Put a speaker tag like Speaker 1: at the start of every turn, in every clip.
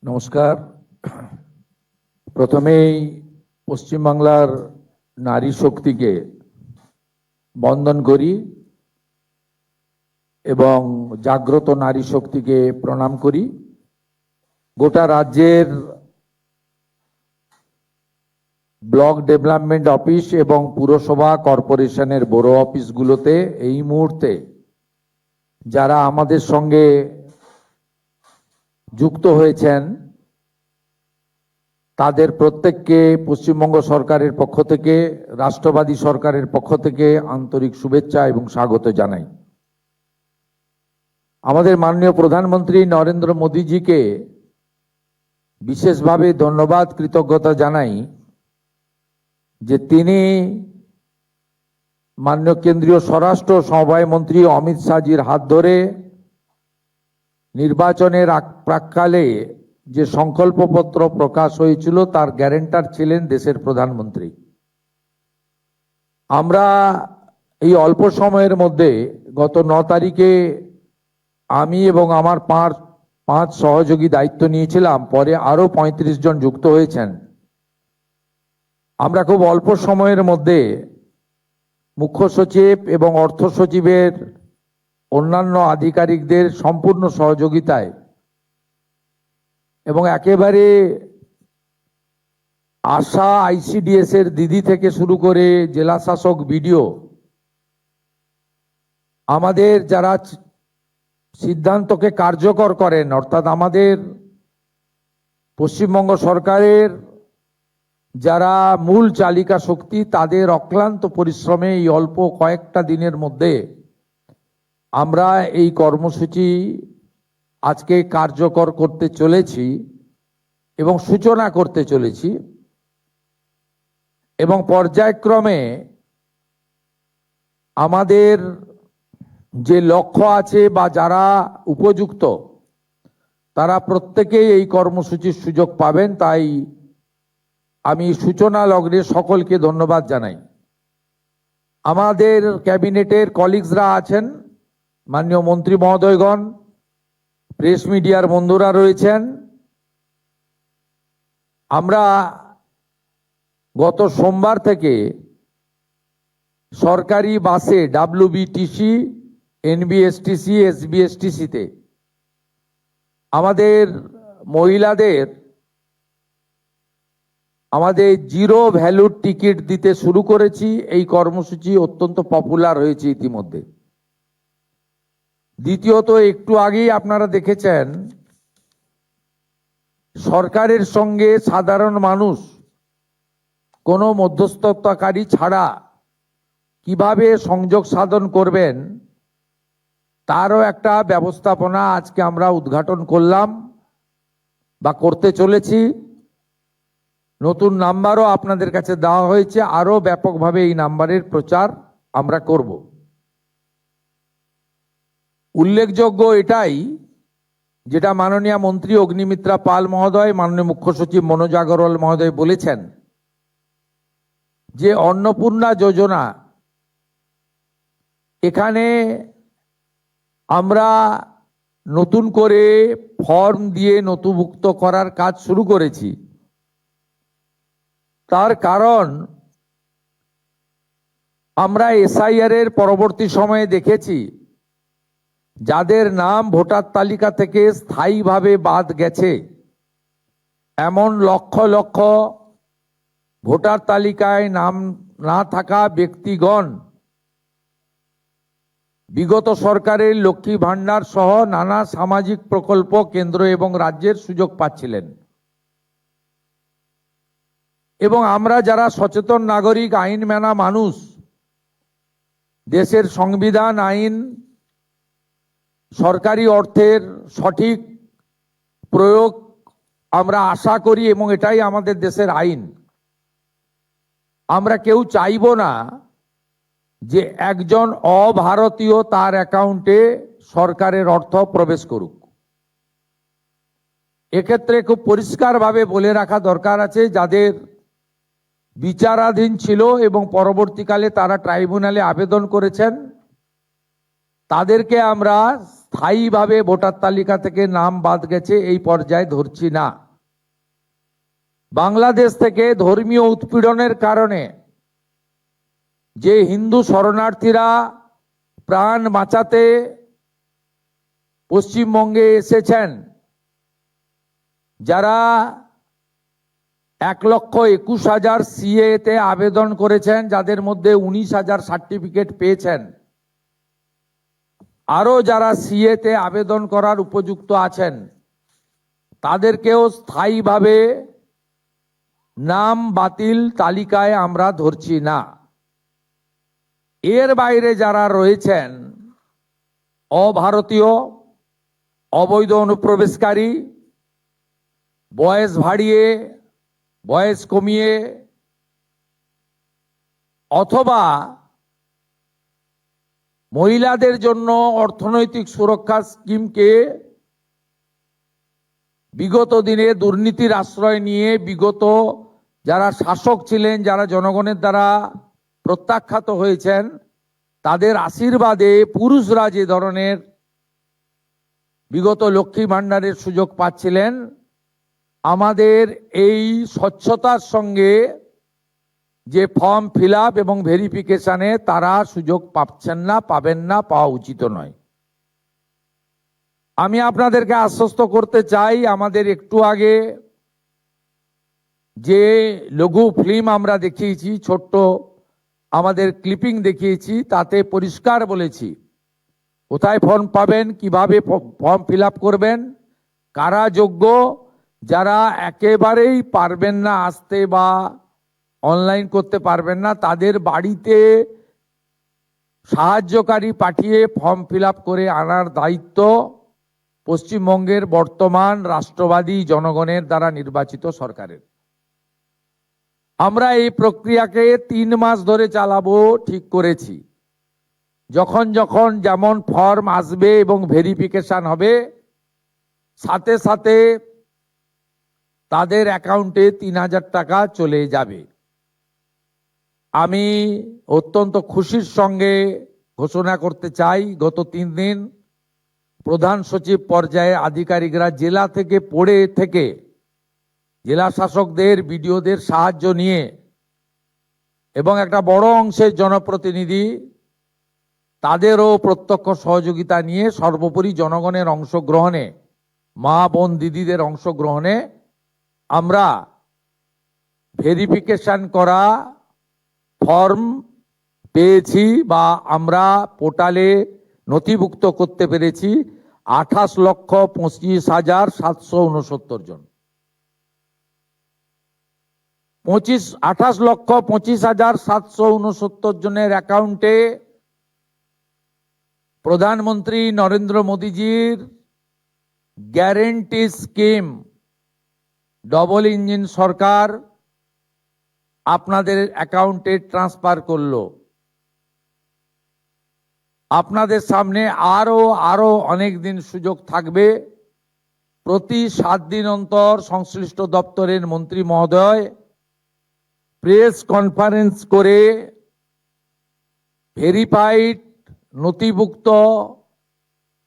Speaker 1: নমস্কার। প্রথমেই পশ্চিমবাংলার নারী শক্তিকে বন্দন করি এবং জাগ্রত নারী শক্তিকে প্রণাম করি। গোটা রাজ্যের ব্লক ডেভেলপমেন্ট অফিস এবং পুরসভা কর্পোরেশনের বড় অফিসগুলোতে এই মুহূর্তে যারা আমাদের সঙ্গে যুক্ত হয়েছেন তাদের প্রত্যেককে পশ্চিমবঙ্গ সরকারের পক্ষ থেকে, রাষ্ট্রবাদী সরকারের পক্ষ থেকে আন্তরিক শুভেচ্ছা এবং স্বাগত জানাই। আমাদের মাননীয় প্রধানমন্ত্রী নরেন্দ্র মোদীজিকে বিশেষভাবে ধন্যবাদ, কৃতজ্ঞতা জানাই যে তিনি মাননীয় কেন্দ্রীয় স্বরাষ্ট্র সমবায় মন্ত্রী অমিত শাহজির হাত ধরে নির্বাচনের প্রাক্কালে যে সংকল্পপত্র প্রকাশ হয়েছিল তার গ্যারান্টার ছিলেন দেশের প্রধানমন্ত্রী। আমরা এই অল্প সময়ের মধ্যে গত 9 তারিখে আমি এবং আমার পাঁচ সহযোগী দায়িত্ব নিয়েছিলাম, পরে আরো 35 জন যুক্ত হয়েছেন। আমরা খুব অল্প সময়ের মধ্যে মুখ্য সচিব এবং অর্থ সচিবের অন্যান্য আধিকারিকদের সম্পূর্ণ সহযোগিতায় এবং একেবারে আশা, আইসিডিএস এর দিদি থেকে শুরু করে জেলা শাসক, বিডিও, আমাদের যারা সিদ্ধান্তকে কার্যকর করেন, অর্থাৎ আমাদের পশ্চিমবঙ্গ সরকারের যারা মূল চালিকা শক্তি, তাদের অক্লান্ত পরিশ্রমে এই অল্প কয়েকটা দিনের মধ্যে আমরা এই কর্মসূচি আজকে কার্যকর করতে চলেছি এবং সূচনা করতে চলেছি। এবং পর্যায়ক্রমে আমাদের যে লক্ষ্য আছে বা যারা উপযুক্ত তারা প্রত্যেকেই এই কর্মসূচির সুযোগ পাবেন। তাই আমি সূচনা লগ্নে সকলকে ধন্যবাদ জানাই। আমাদের ক্যাবিনেটের কলিগসরা আছেন, মাননীয় মন্ত্রী মহোদয়গণ, প্রেস মিডিয়ার বন্ধুরা রয়েছেন। আমরা গত সোমবার থেকে সরকারি বাসে WBTC, NBSTC, SBSTC-তে আমাদের মহিলাদের আমাদের জিরো ভ্যালুর টিকিট দিতে শুরু করেছি। এই কর্মসূচি অত্যন্ত পপুলার হয়েছে ইতিমধ্যে। দ্বিতীয়ত, একটু আগেই আপনারা দেখেছেন সরকারের সঙ্গে সাধারণ মানুষ কোনো মধ্যস্থতাকারী ছাড়া কিভাবে সংযোগ সাধন করবেন তারও একটা ব্যবস্থাপনা আজকে আমরা উদ্ঘাটন করলাম বা করতে চলেছি। নতুন নাম্বারও আপনাদের কাছে দেওয়া হয়েছে, আরো ব্যাপকভাবে এই নাম্বারের প্রচার আমরা করব। উল্লেখযোগ্য এটাই, যেটা মাননীয় মন্ত্রী অগ্নিমিত্রা পাল মহোদয়, মাননীয় মুখ্য সচিব মনোজ আগরওয়াল মহোদয় বলেছেন যে অন্নপূর্ণা যোজনা, এখানে আমরা নতুন করে ফর্ম দিয়ে নথিভুক্ত করার কাজ শুরু করেছি। তার কারণ আমরা SIR এর পরবর্তী সময়ে দেখেছি যাদের নাম ভোটার তালিকা থেকে স্থায়ীভাবে বাদ গেছে, এমন লক্ষ লক্ষ ভোটার তালিকায় নাম না থাকা ব্যক্তিগণ বিগত সরকারের লক্ষ্মী ভান্ডার সহ নানা সামাজিক প্রকল্প কেন্দ্র এবং রাজ্যের সুযোগ পাচ্ছিলেন। এবং আমরা যারা সচেতন নাগরিক, আইন মানা মানুষ, দেশের সংবিধান, আইন, সরকারি অর্থের সঠিক প্রয়োগ আমরা আশা করি এবং এটাই আমাদের দেশের আইন। আমরা কেউ চাইব না যে একজন অভারতীয় তার অ্যাকাউন্টে সরকারের অর্থ প্রবেশ করুক। এক্ষেত্রে খুব পরিষ্কারভাবে বলে রাখা দরকার আছে, যাদের বিচারাধীন ছিল এবং পরবর্তীকালে তারা ট্রাইব্যুনালে আবেদন করেছেন, তাদেরকে আমরা স্থায়ীভাবে ভোটার তালিকা থেকে নাম বাদ গেছে এই পর্যায়ে ধরছি না। বাংলাদেশ থেকে ধর্মীয় উৎপীড়নের কারণে যে হিন্দু শরণার্থীরা প্রাণ বাঁচাতে পশ্চিমবঙ্গে এসেছেন, যারা 1,21,000 সিএ তে আবেদন করেছেন, যাদের মধ্যে 19,000 সার্টিফিকেট পেয়েছেন, আরো যারা সিএ তে আবেদন করার উপযুক্ত আছেন, তাদেরকেও স্থায়ীভাবে নাম বাতিল তালিকায় আমরা ধরছি না। এর বাইরে যারা রয়েছেন, অভারতীয়, অবৈধ অনুপ্রবেশকারী, বয়স বাড়িয়ে বয়স কমিয়ে অথবা মহিলাদের জন্য অর্থনৈতিক সুরক্ষা স্কিমকে বিগত দিনে দুর্নীতির আশ্রয় নিয়ে বিগত যারা শাসক ছিলেন, যারা জনগণের দ্বারা প্রত্যাখ্যাত হয়েছেন, তাদের আশীর্বাদে পুরুষরা যে ধরনের বিগত লক্ষ্মী ভাণ্ডারের সুযোগ পাচ্ছিলেন, আমাদের এই স্বচ্ছতার সঙ্গে যে ফর্ম ফিল আপ এবং ভেরিফিকেশনে তারা সুযোগ পাচ্ছেন না, পাবেন না, পাওয়া উচিত নয়। আমি আপনাদেরকে আশ্বস্ত করতে চাই, আমাদের একটু আগে যে লঘু ফিল্ম আমরা দেখিয়েছি, ছোট্ট আমাদের ক্লিপিং দেখিয়েছি, তাতে পরিষ্কার বলেছি কোথায় ফর্ম পাবেন, কিভাবে ফর্ম ফিল আপ করবেন, কারা যোগ্য, যারা একেবারেই পারবেন না আসতে বা অনলাইন করতে পারবেন না, তাদের বাড়িতে সাহায্যকারী পাঠিয়ে ফর্ম ফিল আপ করে আনার দায়িত্ব পশ্চিমবঙ্গের বর্তমান রাষ্ট্রবাদী জনগণের দ্বারা নির্বাচিত সরকারের। আমরা এই প্রক্রিয়াকে 3 মাস ধরে চালাবো ঠিক করেছি। যখন যখন যেমন ফর্ম আসবে এবং ভেরিফিকেশন হবে, সাথে সাথে তাদের অ্যাকাউন্টে 3,000 টাকা চলে যাবে। আমি অত্যন্ত খুশির সঙ্গে ঘোষণা করতে চাই, গত 3 দিন প্রধান সচিব পর্যায়ে আধিকারিকরা জেলা থেকে পড়ে থেকে জেলা শাসকদের, বিডিওদের সাহায্য নিয়ে এবং একটা বড় অংশের জনপ্রতিনিধি তাদেরও প্রত্যক্ষ সহযোগিতা নিয়ে, সর্বোপরি জনগণের অংশগ্রহণে, মা বোন দিদিদের অংশগ্রহণে আমরা ভেরিফিকেশন করা ফর্ম পেয়েছি বা আমরা পোর্টালে নথিভুক্ত করতে পেরেছি 28,25,769 জন। 28,25,769 জনের অ্যাকাউন্টে প্রধানমন্ত্রী নরেন্দ্র মোদীজির গ্যারেন্টি স্কিম, ডবল ইঞ্জিন সরকার আপনাদের অ্যাকাউন্টে ট্রান্সফার করলো। আপনাদের সামনে আরো অনেক দিন সুযোগ থাকবে। প্রতি 7 দিন অন্তর সংশ্লিষ্ট দপ্তরের মন্ত্রী মহোদয় প্রেস কনফারেন্স করে ভেরিফাইড নথিভুক্ত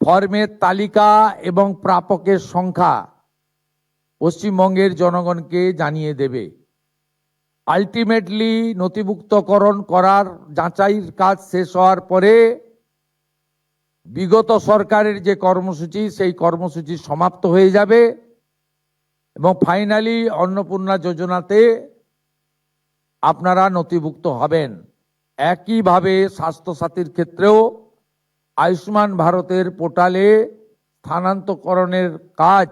Speaker 1: ফর্মের তালিকা এবং প্রাপকের সংখ্যা পশ্চিমবঙ্গের জনগণকে জানিয়ে দেবে। আলটিমেটলি নথিভুক্তকরণ করার যাচাইয়ের কাজ শেষ হওয়ার পরে বিগত সরকারের যে কর্মসূচি, সেই কর্মসূচি সমাপ্ত হয়ে যাবে এবং ফাইনালি অন্নপূর্ণা যোজনাতে আপনারা নথিভুক্ত হবেন। একইভাবে স্বাস্থ্যসাথীর ক্ষেত্রেও আয়ুষ্মান ভারতের পোর্টালে স্থানান্তরকরণের কাজ,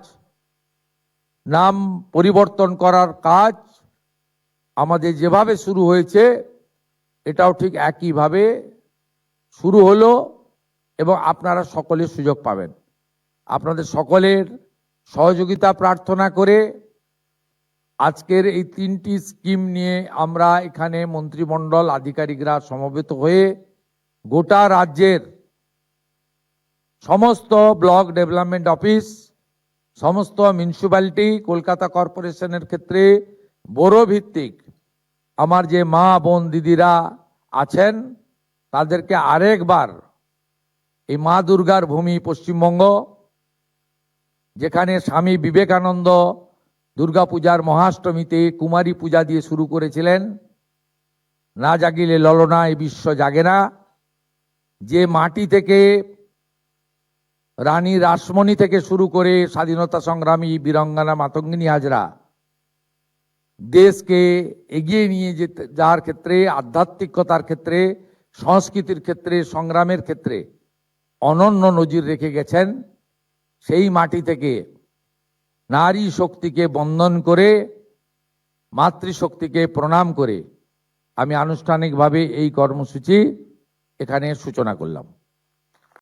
Speaker 1: নাম পরিবর্তন করার কাজ আমাদের যেভাবে শুরু হয়েছে, এটাও ঠিক একইভাবে শুরু হলো এবং আপনারা সকলে সুযোগ পাবেন। আপনাদের সকলের সহযোগিতা প্রার্থনা করে আজকের এই 3টি স্কিম নিয়ে আমরা এখানে মন্ত্রিমণ্ডল আধিকারিকরা সমবেত হয়ে গোটা রাজ্যের সমস্ত ব্লক ডেভেলপমেন্ট অফিস, সমস্ত মিউনিসিপ্যালিটি, কলকাতা কর্পোরেশনের ক্ষেত্রে বড় ভিত্তিক আমার যে মা বোন দিদিরা আছেন, তাদেরকে আরেকবার এই মা দুর্গার ভূমি পশ্চিমবঙ্গ, যেখানে স্বামী বিবেকানন্দ দুর্গাপূজার মহাষ্টমীতে কুমারী পূজা দিয়ে শুরু করেছিলেন, না জাগিলে ললনা এই বিশ্ব জাগে না। যে মাটি থেকে রানী রাসমণি থেকে শুরু করে স্বাধীনতা সংগ্রামী বীরাঙ্গনা মাতঙ্গিনী হাজরা দেশকে এগিয়ে নিয়ে যেতে যাওয়ার ক্ষেত্রে, আধ্যাত্মিকতার ক্ষেত্রে, সংস্কৃতির ক্ষেত্রে, সংগ্রামের ক্ষেত্রে অনন্য নজির রেখে গেছেন, সেই মাটি থেকে নারী শক্তিকে বন্দন করে, মাতৃশক্তিকে প্রণাম করে আমি আনুষ্ঠানিকভাবে এই কর্মসূচি এখানে সূচনা করলাম।